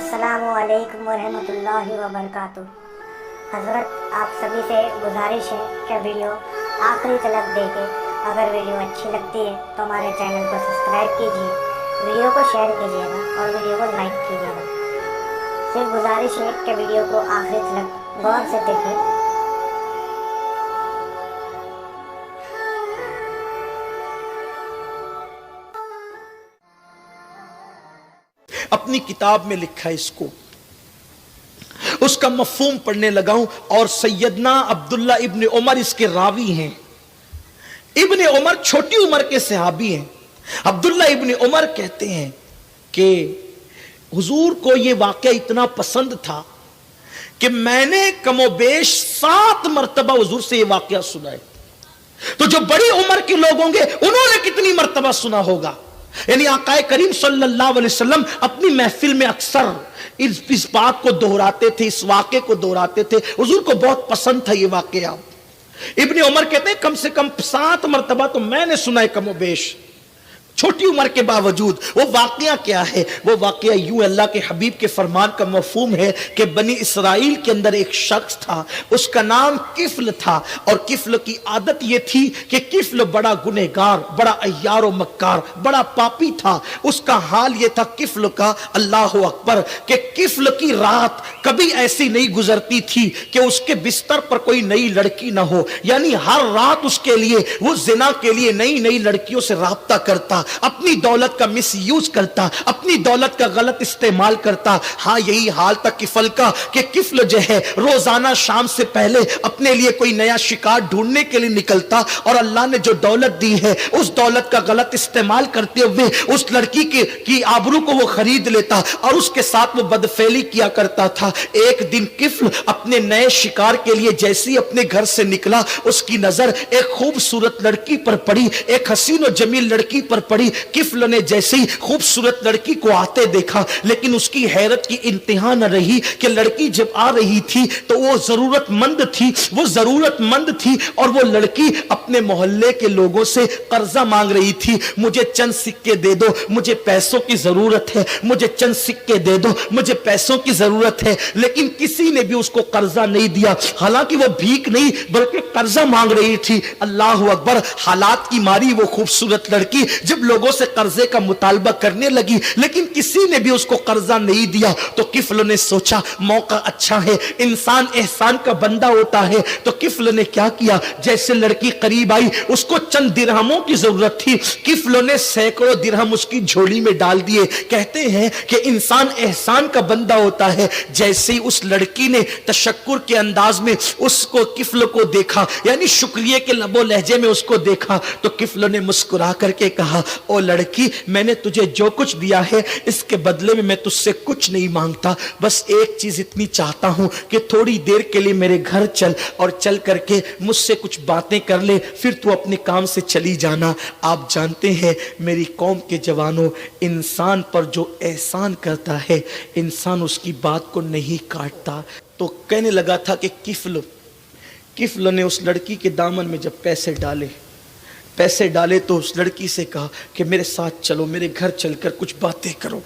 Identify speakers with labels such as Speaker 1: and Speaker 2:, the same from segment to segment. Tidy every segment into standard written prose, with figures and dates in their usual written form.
Speaker 1: अस्सलाम वालेकुम वरहमतुल्लाहि वबरकातुह। हज़रत आप सभी से गुजारिश है कि वीडियो आखिरी तक देखें। अगर वीडियो अच्छी लगती है तो हमारे चैनल को सब्सक्राइब कीजिए, वीडियो को शेयर कीजिएगा और वीडियो को लाइक कीजिएगा। सिर्फ गुजारिश है कि वीडियो को आखिरी तक गौर से देखें।
Speaker 2: अपनी किताब में लिखा है इसको, उसका मफहूम पढ़ने लगा हूं। और सैयदना अब्दुल्ला इब्न उमर इसके रावी हैं। इब्न उमर छोटी उम्र के सहाबी हैं। अब्दुल्ला इब्न उमर कहते हैं कि हुजूर को यह वाकया इतना पसंद था कि मैंने कमोबेश 7 मरतबा हुजूर से यह वाकया सुना है। तो जो बड़ी उम्र के लोग होंगे उन्होंने कितनी मरतबा सुना होगा। यानी आकाए करीम सल्लल्लाहु अलैहि वसल्लम अपनी महफिल में अक्सर इस बात को दोहराते थे, इस वाक़े को दोहराते थे। हुजूर को बहुत पसंद था ये वाक़या। इब्ने उमर कहते हैं कम से कम 7 मरतबा तो मैंने सुना है कमोबेश, छोटी उम्र के बावजूद। वो वाकया क्या है? वो वाकया यूं, अल्लाह के हबीब के फरमान का मफहूम है कि बनी इसराइल के अंदर एक शख्स था, उसका नाम किफ्ल था। और किफ्ल की आदत ये थी कि किफ्ल बड़ा गुनहगार, बड़ा अय्यार व मक्कार, बड़ा पापी था। उसका हाल ये था किफ्ल का, अल्लाह अकबर, कि किफ्ल की रात कभी ऐसी नहीं गुजरती थी कि उसके बिस्तर पर कोई नई लड़की ना हो। यानी हर रात उसके लिए वो जिना के लिए नई नई लड़कियों से राब्ता करता, अपनी दौलत का मिस यूज करता, अपनी दौलत का गलत इस्तेमाल करता। हाँ, यही हाल था किफल का कि किफल जो है रोजाना शाम से पहले अपने लिए कोई नया शिकार ढूंढने के लिए निकलता और अल्लाह ने जो दौलत दी है उस दौलत का गलत इस्तेमाल करते हुए उस लड़की की आबरू को वो खरीद लेता और उसके साथ वो बदफेली किया करता था। एक दिन किफल अपने नए शिकार के लिए जैसे ही अपने घर से निकला, उसकी नजर एक खूबसूरत लड़की पर पड़ी, एक हसीन और जमील लड़की पर पड़ी। किफल ने जैसे ही खूबसूरत लड़की को आते देखा, लेकिन उसकी हैरत की इंतहा न रही कि लड़की जब आ रही थी तो वो जरूरतमंद थी और वो लड़की अपने मोहल्ले के लोगों से कर्जा मांग रही थी। मुझे चंद सिक्के दे दो, मुझे पैसों की जरूरत है, मुझे चंद सिक्के दे दो, मुझे पैसों की जरूरत है। लेकिन किसी ने भी उसको कर्जा नहीं दिया। हालांकि वो भीख नहीं बल्कि कर्जा मांग रही थी। अल्लाह अकबर, हालात की मारी वो खूबसूरत लड़की जब लोगों से कर्जे का मुतालबा करने लगी, लेकिन किसी ने भी उसको कर्जा नहीं दिया। तो किफल ने सोचा मौका अच्छा है, इंसान एहसान का बंदा होता है। तो किफल ने क्या किया, जैसे लड़की करीब आई, उसको चंद दिरहमों की जरूरत थी। किफल ने सैकड़ों दिरहम उसकी झोली में डाल दिए। कहते हैं कि इंसान एहसान का बंदा होता है। जैसे ही उस लड़की ने तशक्कुर के अंदाज में उसको किफल को देखा, यानी शुक्रिया के लबो लहजे में उसको देखा, तो किफल ने मुस्कुरा करके कहा, ओ लड़की, मैंने तुझे जो कुछ दिया है इसके बदले में मैं तुझसे कुछ नहीं मांगता। बस एक चीज इतनी चाहता हूं कि थोड़ी देर के लिए मेरे घर चल और चल करके मुझसे कुछ बातें कर ले, फिर तू अपने काम से चली जाना। आप जानते हैं मेरी कौम के जवानों, इंसान पर जो एहसान करता है इंसान उसकी बात को नहीं काटता। तो कहने लगा था कि किफल ने उस लड़की के दामन में जब पैसे डाले तो उस लड़की से कहा कि मेरे साथ चलो, मेरे घर चलकर कुछ बातें करो।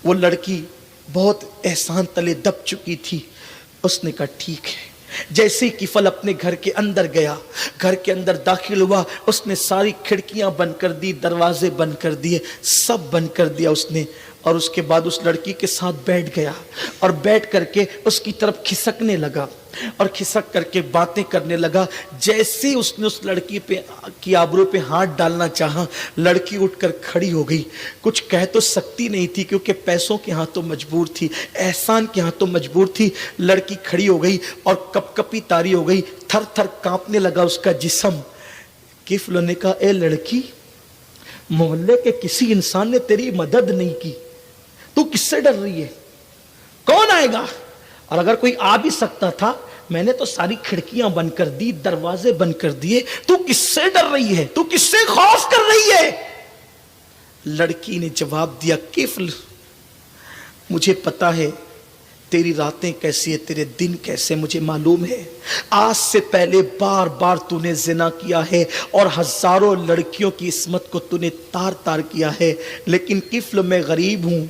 Speaker 2: वो लड़की बहुत एहसान तले दब चुकी थी। उसने कहा ठीक है। जैसे ही किफल अपने घर के अंदर गया, घर के अंदर दाखिल हुआ, उसने सारी खिड़कियां बंद कर दी, दरवाजे बंद कर दिए, सब बंद कर दिया उसने। और उसके बाद उस लड़की के साथ बैठ गया और बैठ करके उसकी तरफ खिसकने लगा और खिसक करके बातें करने लगा। जैसे उसने उस लड़की पे की आबरू पे हाथ डालना चाहा, लड़की उठकर खड़ी हो गई। कुछ कह तो सकती नहीं थी क्योंकि पैसों के हाथों मजबूर थी, एहसान के हाथों मजबूर थी। लड़की खड़ी हो गई और कपकपी तारी हो गई, थर थर कांपने लगा उसका जिस्म। किफल ने कहा, ए लड़की, मोहल्ले के किसी इंसान ने तेरी मदद नहीं की, तू किससे डर रही है? कौन आएगा? और अगर कोई आ भी सकता था, मैंने तो सारी खिड़कियां बंद कर दी, दरवाजे बंद कर दिए, तू किससे डर रही है? तू किससे खौफ कर रही है? लड़की ने जवाब दिया, किफल, मुझे पता है तेरी रातें कैसी है, तेरे दिन कैसे, मुझे मालूम है। आज से पहले बार बार तूने जिना किया है और हजारों लड़कियों की इस्मत को तूने तार तार किया है, लेकिन किफल मैं गरीब हूं,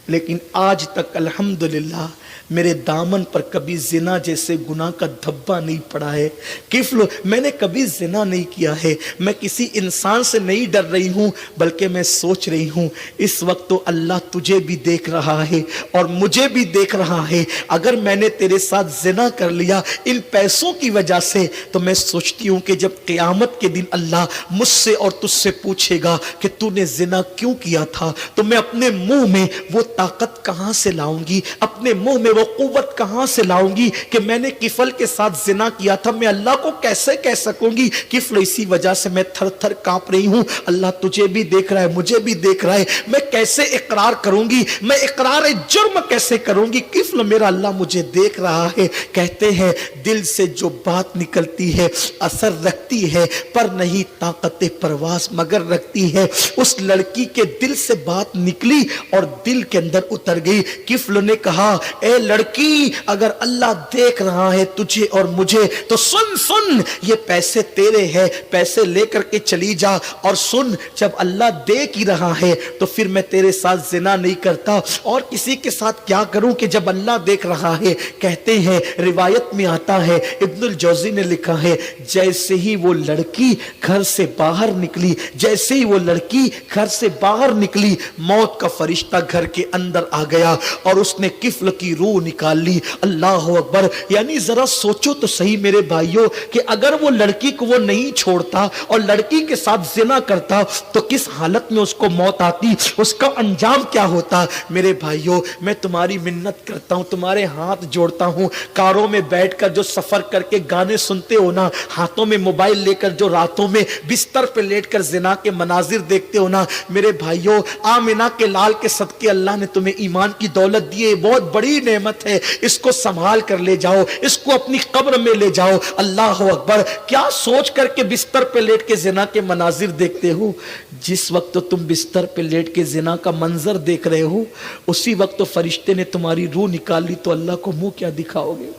Speaker 2: लेकिन आज तक अल्हम्दुलिल्लाह मेरे दामन पर कभी जिना जैसे गुनाह का धब्बा नहीं पड़ा है। किफ्ल, मैंने कभी जिना नहीं किया है। मैं किसी इंसान से नहीं डर रही हूँ, बल्कि मैं सोच रही हूँ इस वक्त तो अल्लाह तुझे भी देख रहा है और मुझे भी देख रहा है। अगर मैंने तेरे साथ जिना कर लिया इन पैसों की वजह से, तो मैं सोचती हूँ कि जब क़यामत के दिन अल्लाह मुझसे और तुझसे पूछेगा कि तूने जिना क्यों किया था, तो मैं अपने मुंह में वो ताकत कहाँ से लाऊंगी, अपने मुंह में वो कुव्वत कहां से लाऊंगी कि मैंने किफल के साथ जिना किया था। मैं अल्लाह को कैसे कह सकूंगी। किफल, इसी वजह से मैं थर थर कांप रही हूं। अल्लाह तुझे भी देख रहा है, मुझे भी देख रहा है। मैं कैसे इकरार करूंगी, मैं इकरार जुर्म कैसे करूंगी। किफल, मेरा अल्लाह मुझे देख रहा है। कहते हैं दिल से जो बात निकलती है असर रखती है, पर नहीं ताकत परवास मगर रखती है। उस लड़की के दिल से बात निकली और दिल के अंदर उतर गई। किफल ने कहा, ए लड़की, अगर अल्लाह देख रहा है तुझे और मुझे, तो सुन सुन, ये पैसे तेरे हैं, पैसे लेकर के चली जा। और सुन, जब अल्लाह देख ही रहा है तो फिर मैं तेरे साथ जिना नहीं करता, और किसी के साथ क्या करूं कि जब अल्लाह देख रहा है। कहते हैं, रिवायत में आता है, इब्नुल जौजी ने लिखा है, जैसे ही वो लड़की घर से बाहर निकली, जैसे ही वो लड़की घर से बाहर निकली, मौत का फरिश्ता घर के अंदर आ गया और उसने किफल की रूह निकाल ली। अल्लाह अकबर। यानी जरा सोचो तो सही मेरे भाइयों कि अगर वो लड़की को वो नहीं छोड़ता और लड़की के साथ जिना करता तो किस हालत में उसको मौत आती, उसका अंजाम क्या होता। मेरे भाइयों, मैं तुम्हारी मिन्नत करता हूं, तुम्हारे हाथ जोड़ता हूं, कारों में बैठकर जो सफर करके गाने सुनते हो ना, हाथों में मोबाइल लेकर जो रातों में बिस्तर पे लेटकर जिना के मनाजिर देखते हो ना, मेरे भाइयों, आमिना के लाल के सदके अल्लाह ने तुम्हें ईमान की दौलत दी है, बहुत बड़ी नेमत है। इसको संभाल कर ले जाओ, इसको अपनी कब्र में ले जाओ। अल्लाह अकबर। क्या सोच करके बिस्तर पे लेट के जिना के मनाजिर देखते हो। जिस वक्त तो तुम बिस्तर पे लेट के जिना का मंजर देख रहे हो, उसी वक्त तो फरिश्ते ने तुम्हारी रूह निकाल ली, तो अल्लाह को मुंह क्या दिखाओगे।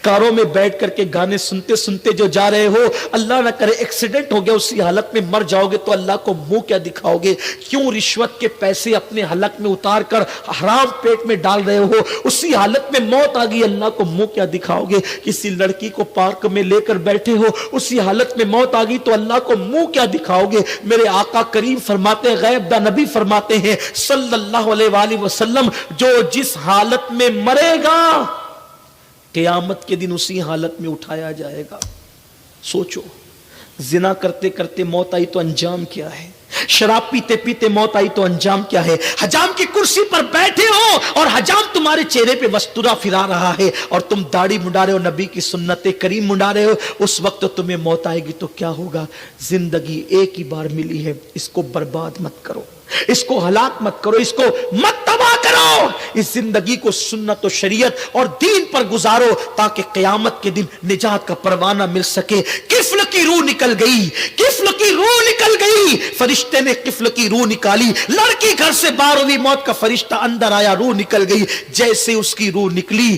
Speaker 2: कारों में बैठ करके गाने सुनते सुनते जो जा रहे हो, अल्लाह ना करे एक्सीडेंट हो गया, उसी हालत में मर जाओगे, तो अल्लाह को मुंह क्या दिखाओगे। क्यों रिश्वत के पैसे अपने हलक में उतार कर हराम पेट में डाल रहे हो, उसी हालत में मौत आ गई, अल्लाह को मुंह क्या दिखाओगे। किसी लड़की को पार्क में लेकर बैठे हो, उसी हालत में मौत आ गई, तो अल्लाह को मुंह क्या दिखाओगे। मेरे आका करीम फरमाते हैं, गैब दा नबी फरमाते हैं सल्लल्लाहु अलैहि वसल्लम, जो जिस हालत में मरेगा क़यामत के दिन उसी हालत में उठाया जाएगा। सोचो, जिना करते करते मौत आई तो अंजाम क्या है, शराब पीते पीते मौत आई तो अंजाम क्या है। हजाम की कुर्सी पर बैठे हो और हजाम तुम्हारे चेहरे पे वस्तुरा फिरा रहा है और तुम दाढ़ी मुंडा रहे हो, नबी की सुन्नत करीम मुंडा रहे हो, उस वक्त तो तुम्हें मौत आएगी तो क्या होगा। जिंदगी एक ही बार मिली है, इसको बर्बाद मत करो, इसको हलाक मत करो, इसको मत तबाह करो। इस जिंदगी को सुन्नत और शरीयत और दीन पर गुजारो ताकि क़यामत के दिन निजात का परवाना मिल सके। किफल की रूह निकल गई, किफल की रूह निकल गई, फरिश्ते ने किफल की रूह निकाली, लड़की घर से बाहर हुई, मौत का फरिश्ता अंदर आया, रूह निकल गई। जैसे उसकी रूह निकली,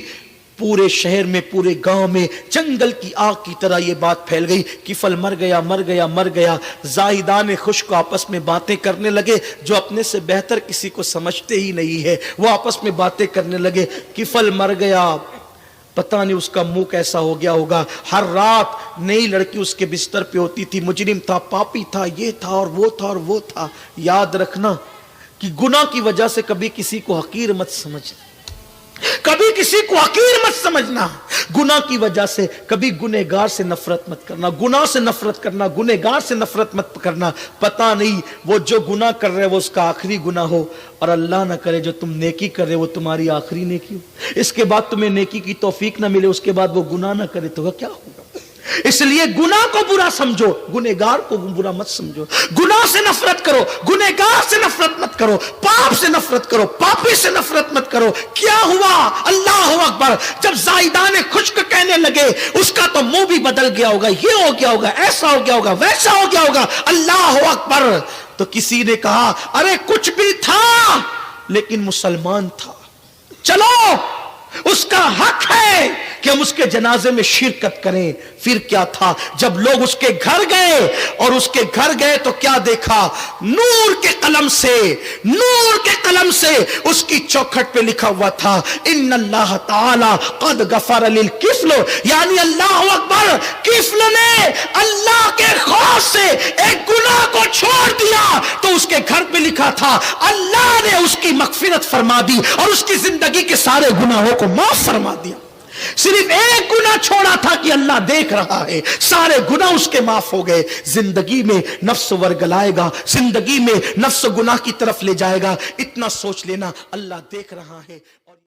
Speaker 2: पूरे शहर में, पूरे गांव में जंगल की आग की तरह ये बात फैल गई। किफल मर गया, मर गया, मर गया। जाहिदान खुश्क आपस में बातें करने लगे, जो अपने से बेहतर किसी को समझते ही नहीं है, वो आपस में बातें करने लगे। किफल मर गया, पता नहीं उसका मुंह कैसा हो गया होगा। हर रात नई लड़की उसके बिस्तर पे होती थी, मुजरिम था, पापी था, ये था और वो था और वो था। याद रखना कि गुनाह की वजह से कभी किसी को हकीर मत समझना, कभी किसी को हकीर मत समझना। गुनाह की वजह से कभी गुनहगार से नफरत मत करना, गुनाह से नफरत करना, गुनहगार से नफरत मत करना। पता नहीं वो जो गुनाह कर रहे वो उसका आखिरी गुनाह हो, और अल्लाह ना करे जो तुम नेकी कर रहे हो वो तुम्हारी आखिरी नेकी हो। इसके बाद तुम्हें नेकी की तौफीक ना मिले, उसके बाद वो गुनाह ना करे तो क्या होगा। इसलिए गुनाह को बुरा समझो, गुनहगार को बुरा मत समझो। गुनाह से नफरत करो, गुनहगार से नफरत मत करो, पाप से नफरत करो, पापी से नफरत मत करो। क्या हुआ, अल्लाह अकबर, जब जाहिदान खुश्क कहने लगे, उसका तो मुंह भी बदल गया होगा, ये हो गया होगा, ऐसा हो गया होगा, वैसा हो गया होगा। अल्लाह अकबर। तो किसी ने कहा, अरे कुछ भी था लेकिन मुसलमान था, चलो उसका हक है कि हम उसके जनाजे में शिरकत करें। फिर क्या था, जब लोग उसके घर गए और उसके घर गए तो क्या देखा, नूर के कलम से उसकी चौखट पे लिखा हुआ था, इन्नल्लाह ताला कद गफर लिल किफ्ल, यानी अल्लाह अकबर, किफ्ल ने अल्लाह के खौफ से एक गुनाह को छोड़ दिया। तो उसके घर पे लिखा था अल्लाह ने उसकी मगफिरत फरमा दी और उसकी जिंदगी के सारे गुनाहों को माफ फरमा दिया। सिर्फ एक गुनाह छोड़ा था कि अल्लाह देख रहा है, सारे गुनाह उसके माफ हो गए। जिंदगी में नफ्स वर्गलाएगा, जिंदगी में नफ्स गुनाह की तरफ ले जाएगा, इतना सोच लेना अल्लाह देख रहा है।